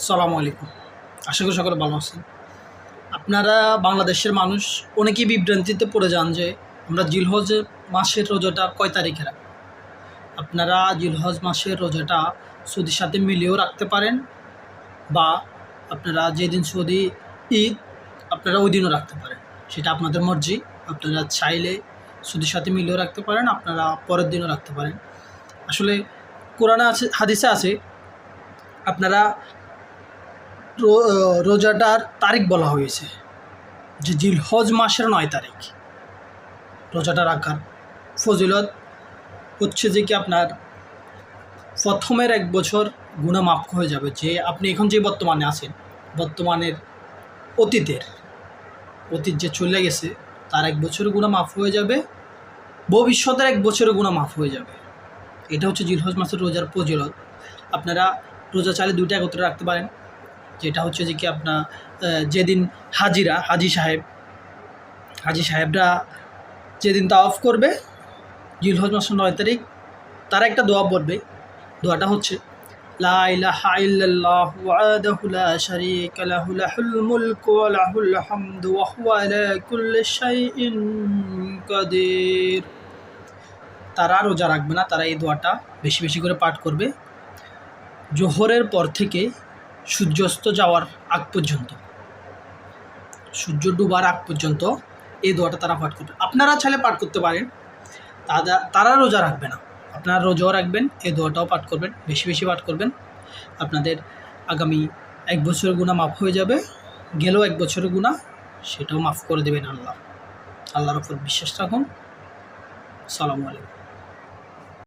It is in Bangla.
সালামু আলাইকুম। আশা করি সকলে ভালো আছেন। আপনারা বাংলাদেশের মানুষ অনেকেই বিভ্রান্তিতে পড়ে যান যে আমরা জিলহজ মাসের রোজাটা কয় তারিখে রাখব। আপনারা জিলহজ মাসের রোজাটা সৌদির সাথে মিলিয়েও রাখতে পারেন, বা আপনারা যেদিন সৌদি ঈদ আপনারা ওই দিনও রাখতে পারেন, সেটা আপনাদের মর্জি। আপনারা চাইলে সৌদির সাথে মিলিয়েও রাখতে পারেন, আপনারা পরের দিনও রাখতে পারেন। আসলে কোরআনে আছে, হাদিসে আছে, আপনারা রোজাটার তারিখ বলা হয়েছে যে জিলহজ মাসের 9 তারিখ রোজাটা রাখার ফজিলত হচ্ছে যে কি আপনার প্রথমের 1 বছর গুনাহ মাফ হয়ে যাবে। যে আপনি এখন যে বর্তমানে আছেন, বর্তমানের অতীত যে চলে গেছে তার 1 বছরের গুনাহ মাফ হয়ে যাবে, ভবিষ্যতের 1 বছরের গুনাহ মাফ হয়ে যাবে। এটা হচ্ছে জিলহজ মাসের রোজার ফজিলত। আপনারা রোজা চাইলে 2টা একত্রে রাখতে পারেন, যেটা হচ্ছে যে কি আপনার যেদিন হাজি সাহেবরা যেদিন তাওয়াফ করবে জিলহজ মাসের 9 তারিখ, তারা একটা দোয়া পড়বে। দোয়াটা হচ্ছে লা ইলাহা ইল্লাল্লাহু ওয়াহদাহু লা শারীকা লাহু লাহুল মুলকু ওয়া লাহুল হামদু ওয়া হুয়া আলা কুল্লি শাইইন কাদির। তারা রোজা রাখবে না, তারা এই দোয়াটা বেশি বেশি করে পাঠ করবে জোহরের পর থেকে সূর্যাস্ত যাওয়ার আগ পর্যন্ত, সূর্য ডুবার আগ পর্যন্ত এই দোয়াটা তারা পাঠ করবে। আপনারা চাইলে পাঠ করতে পারেন, তারা রোজা রাখবে না, আপনারা রোজাও রাখবেন, এই দোয়াটাও পাঠ করবেন, বেশি বেশি পাঠ করবেন। আপনাদের আগামী 1 বছরের গুনাহ মাফ হয়ে যাবে, গেলেও 1 বছরের গুনাহ সেটাও মাফ করে দেবেন আল্লাহর উপর বিশ্বাস রাখুন। আসসালামু আলাইকুম।